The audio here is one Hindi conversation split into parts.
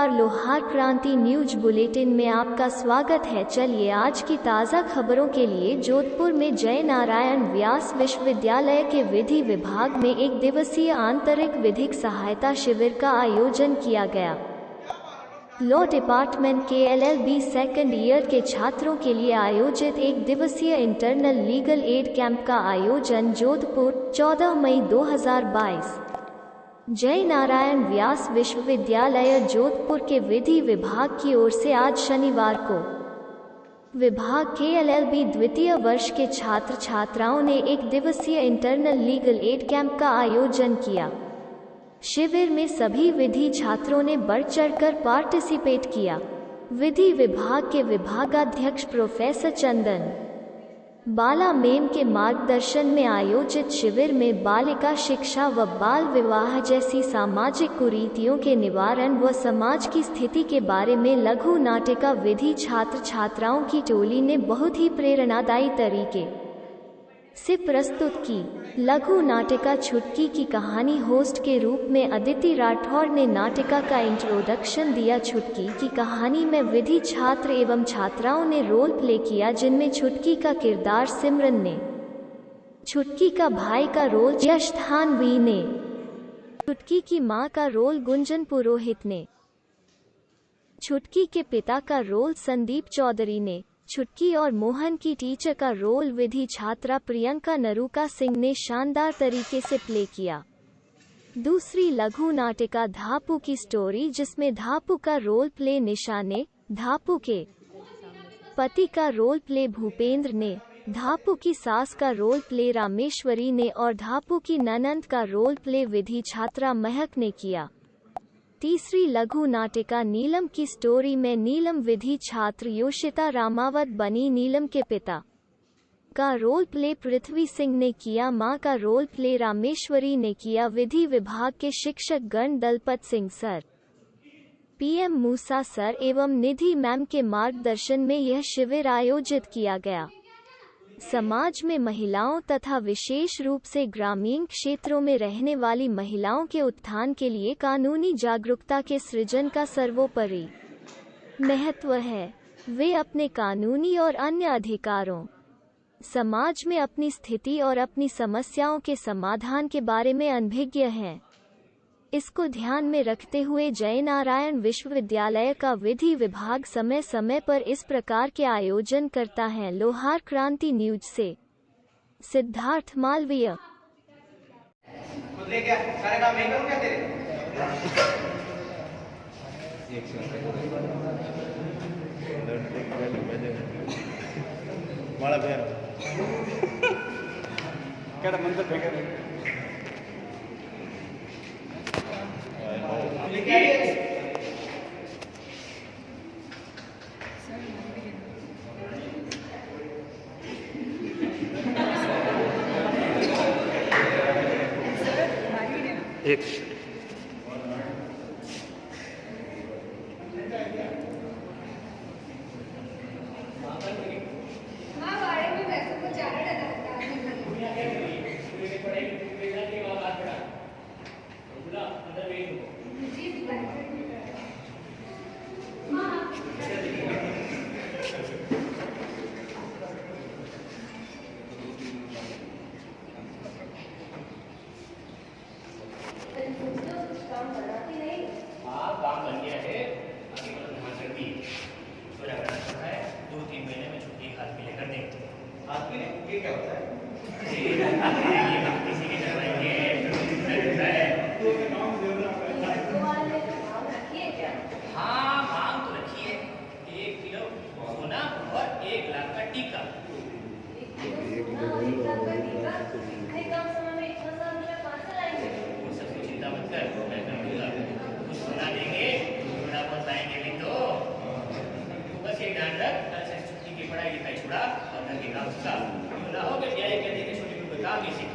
नमस्कार, लोहार क्रांति न्यूज बुलेटिन में आपका स्वागत है। चलिए आज की ताज़ा खबरों के लिए जोधपुर में जय नारायण व्यास विश्वविद्यालय के विधि विभाग में एक दिवसीय आंतरिक विधिक सहायता शिविर का आयोजन किया गया। लॉ डिपार्टमेंट के LLB सेकेंड ईयर के छात्रों के लिए आयोजित एक दिवसीय इंटरनल लीगल एड कैंप का आयोजन जोधपुर 14 मई 2022 जय नारायण व्यास विश्वविद्यालय जोधपुर के विधि विभाग की ओर से आज शनिवार को विभाग के LLB द्वितीय वर्ष के छात्र छात्राओं ने एक दिवसीय इंटरनल लीगल एड कैंप का आयोजन किया। शिविर में सभी विधि छात्रों ने बढ़ चढ़कर पार्टिसिपेट किया। विधि विभाग के विभागाध्यक्ष प्रोफेसर चंदन बाला मेम के मार्गदर्शन में आयोजित शिविर में बालिका शिक्षा व बाल विवाह जैसी सामाजिक कुरीतियों के निवारण व समाज की स्थिति के बारे में लघु नाटिका विधि छात्र छात्राओं की टोली ने बहुत ही प्रेरणादायी तरीके से प्रस्तुत की। लघु नाटिका छुटकी की कहानी होस्ट के रूप में अदिति राठौर ने नाटिका का इंट्रोडक्शन दिया। छुटकी की कहानी में विधि छात्र एवं छात्राओं ने रोल प्ले किया, जिनमें छुटकी का किरदार सिमरन ने, छुटकी का भाई का रोल यश थानवी ने, छुटकी की मां का रोल गुंजन पुरोहित ने, छुटकी के पिता का रोल संदीप चौधरी ने, छुटकी और मोहन की टीचर का रोल विधि छात्रा प्रियंका नरूका सिंह ने शानदार तरीके से प्ले किया। दूसरी लघु नाटिका धापू की स्टोरी, जिसमें धापू का रोल प्ले निशा ने, धापू के पति का रोल प्ले भूपेंद्र ने, धापू की सास का रोल प्ले रामेश्वरी ने और धापू की ननंद का रोल प्ले विधि छात्रा महक ने किया। तीसरी लघु नाटिका नीलम की स्टोरी में नीलम विधि छात्र योशिता रामावत बनी। नीलम के पिता का रोल प्ले पृथ्वी सिंह ने किया। मां का रोल प्ले रामेश्वरी ने किया। विधि विभाग के शिक्षक गण दलपत सिंह सर, PM मूसा सर एवं निधि मैम के मार्गदर्शन में यह शिविर आयोजित किया गया। समाज में महिलाओं तथा विशेष रूप से ग्रामीण क्षेत्रों में रहने वाली महिलाओं के उत्थान के लिए कानूनी जागरूकता के सृजन का सर्वोपरि महत्व है। वे अपने कानूनी और अन्य अधिकारों, समाज में अपनी स्थिति और अपनी समस्याओं के समाधान के बारे में अनभिज्ञ हैं। इसको ध्यान में रखते हुए जय नारायण विश्वविद्यालय का विधि विभाग समय समय पर इस प्रकार के आयोजन करता है। लोहार क्रांति न्यूज से सिद्धार्थ मालवीय। काम बन गया है, अभी ध्यान रखती है। तो झगड़ा करना है, 2-3 महीने में छुट्टी हाथ में लेकर देंगे। हाथ में ये क्या होता है? किसी की करवाएंगे हाँ, मांग तो रखिए। 1 किलो सोना और 1 लाख का टीका। वो सब चिंता मत कर, मैं कर दूंगा। कुछ सोना देंगे, थोड़ा बहुत लाएंगे भी तो बस ये ध्यान रख, कल से छुट्टी की पढ़ाई लिखाई छुड़ा और घर के काम सीखा। ना हो गया क्या कहते हैं छोटे मोटे काम ही सीख।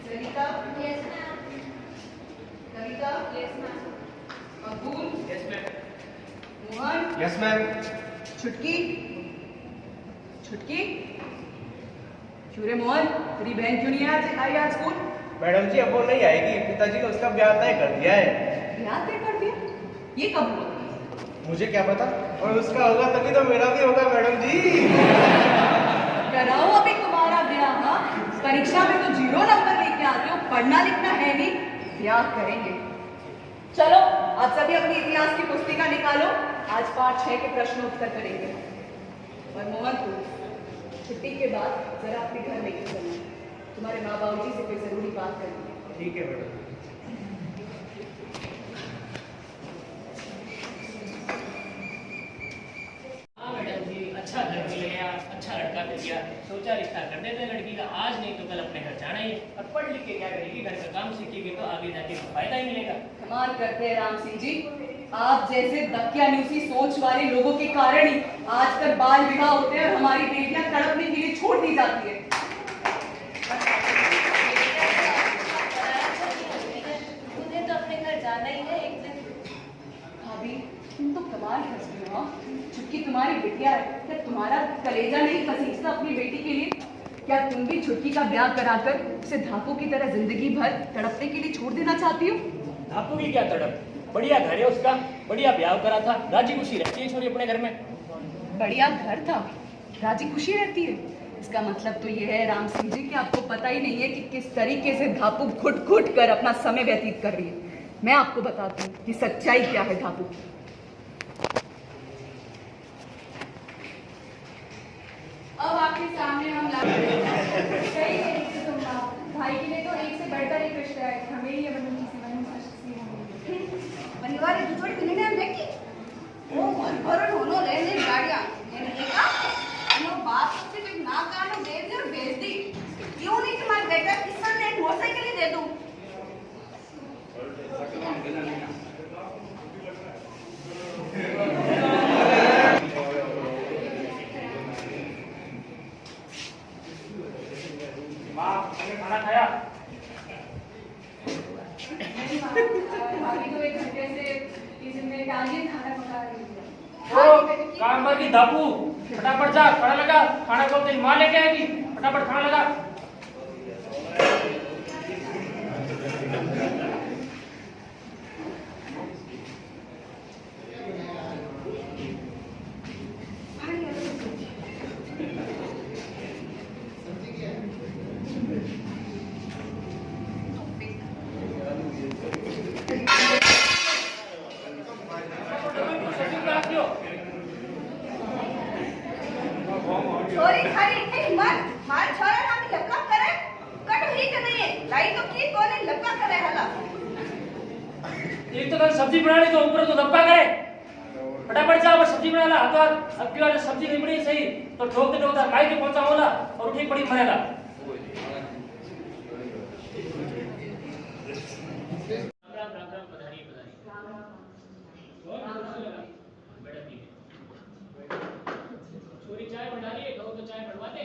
Sarita yes ma'am. छुटकी, छुटकी, क्यों रे मोहन, तेरी बहन क्यों नहीं आई आज स्कूल? मैडम जी अब वो नहीं आएगी, पिताजी ने उसका ब्याह तय कर दिया है। ब्याह तय कर दिया? ये कब हुआ? मुझे क्या पता, और उसका होगा तभी तो मेरा भी होगा मैडम जी। कराओ अभी तुम्हारा ब्याह। हाँ, परीक्षा में तो 0 नंबर लेके आते हो, पढ़ना लिखना है नहीं, ब्याह करेंगे। चलो आप सभी अपनी इतिहास की पुस्तिका निकालो, आज पाठ 6 के प्रश्न उत्तर करेंगे। और मोहन तू छुट्टी के बाद जरा अपने घर लेके चलना, तुम्हारे माँ बाबू जी से कोई जरूरी बात करनी है। ठीक है मैडम। हाँ मैडम जी, अच्छा घर मिल गया, अच्छा लड़का मिल गया, सोचा रिश्ता कर देते हैं लड़की का, आज नहीं तो कल अपने घर जाना ही है। और पढ़ लिख के क्या करेगी, घर का काम सीखेगी तो आगे जाके फायदा ही मिलेगा। कमाल करते हैं राम सिंह जी, आप जैसे दकियानुसी सोच वाले लोगों के कारण ही आजकल बाल विवाह होते हैं और हमारी बेटियां तड़पने के लिए छोड़ दी जाती है। मुझे तो अपने घर जाना ही है एक दिन। भाभी तुम तो कमाल हंसती हो। छुटकी तुम्हारी बिटिया है, क्या तुम्हारा कलेजा नहीं पसीजता अपनी बेटी के लिए? क्या तुम भी छुटकी का ब्याह कराकर उसे धापू की तरह जिंदगी भर तड़पने के लिए छोड़ देना चाहती हो? धापू की क्या तड़प, बढ़िया घर है उसका, बढ़िया ब्याह करा था, राजी खुशी रहती है छोरी अपने घर में। बढ़िया घर था, राजी खुशी रहती है, इसका मतलब तो ये है राम सिंह जी कि आपको पता ही नहीं है कि किस तरीके से धापू घुट घुट कर अपना समय व्यतीत कर रही है। मैं आपको बताती हूँ कि सच्चाई क्या है धापू की। अब आपके सामने हम सही है तुम भाई के लिए तो एक से बढ़कर एक रिश्ता है, हमें ये बनूंगी सी अनिवार्य दुचोड़ी पिल्लिने हम देखी वो मनभरून होनो लेने गाड़ियां मैंने देखा नो बाप से एक नाक कानो दे दी और भेज दी। क्यों नहीं तुम्हारे बेटा किसान ने एक मोटरसाइकिल ही दे दूं। माँ खाना खाया? भाभी तो 1 घंटे से किचन में डालिए खाना पका रही है। ओ काम वाली धापू, फटाफट जा, खाना लगा, खाना को तेरी माँ लेके आएगी, फटाफट खाना लगा। छोरी खाली इतनी हिम्मत मार छोरा नाम लपका करे कट ही के नहीं लाई तो की कोने लपका करे हला। एक तो कल सब्जी बनानी तो ऊपर तो धब्बा करे, फटाफट जा, सब्जी बना ला। हाथ अब की बार सब्जी नहीं बनी सही तो ठोकते ठोकता माई के पहुंचा होला और ठीक पड़ी मरेगा। राम राम राम, पधारिए पधारिए। छोरी चाय बना रही है, कहो तो चाय बनवा दे।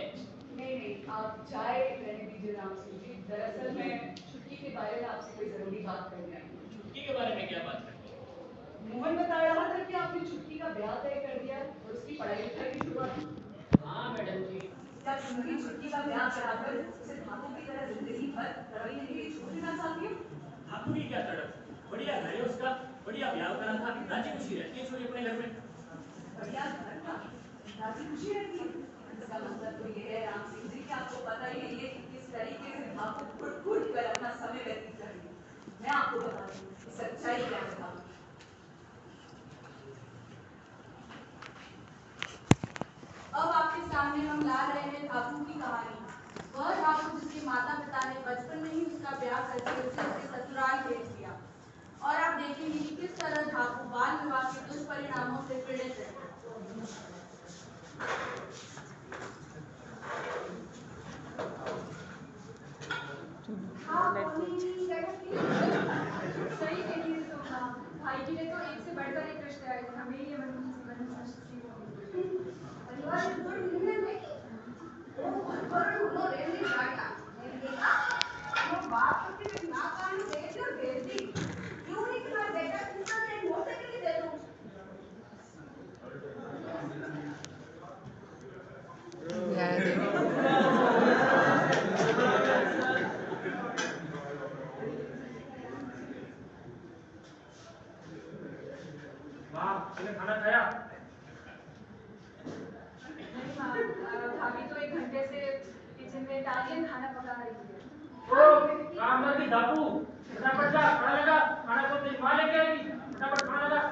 नहीं, आप चाय रहने दीजिए राम सिंह जी। दरअसल मैं छुट्टी के बारे में आपसे कोई जरूरी बात करने आई हूँ। छुट्टी के बारे में क्या बात करते हो? मोहन बता रहा था कि आपने छुट्टी का ब्याह तय कर दिया और उसकी पढ़ाई लिखाई की शुरुआत। हाँ मैडम जी। क्या तुम भी छुट्टी का ब्याह कराकर उसे धापू की तरह जिंदगी भर तड़पने के लिए छोड़ देना चाहती हो? धापू की क्या तड़प, बढ़िया घर है उसका, बढ़िया ब्याह करा था, राजी खुशी रहती है छोरी अपने घर में। बढ़िया घर था, राजी खुशी रहती है, इसका मतलब तो ये है राम सिंह जी कि आपको पता ही नहीं है कि किस तरीके से धापू घुट घुट कर अपना समय व्यतीत कर रही है। मैं आपको बताती हूँ कि सच्चाई क्या है। अब आपके सामने हम ला रहे हैं धापू की कहानी। वह धापू जिसके माता पिता ने बचपन में ही उसका ब्याह करके उसे उसके ससुराल भेज दिया। और आप देखेंगे कि किस तरह धापू बाल विवाह के दुष्परिणामों से पीड़ित है। सही कहिए तो भाई के लिए तो एक से बढ़कर एक रिश्ता है, हमें ये अनिवार्य दुचोड़ी पिल्लिने हम देखी वो मनभरून होनो लेने गाड़ियां मैंने देखा नो बाप से एक नाक कानो दे दी और भेज दी। क्यों नहीं तुम्हारे बेटा किसान ने एक मोटरसाइकिल ही दे दूं। खाना खाया? नहीं माँ, भाभी तो 1 घंटे से किचन में इटालियन खाना पका रही है। ओ रामदास की दापू, फटाफट जा, खाना लगा, खाना तो तेरी माँ लेके आएगी, फटाफट खाना लगा।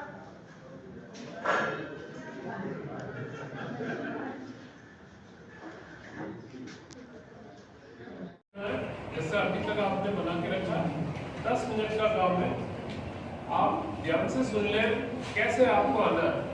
जैसे अभी तक आपने बना के रखा 10 मिनट का काम है, आप ध्यान से सुन लें कैसे आपको आना है।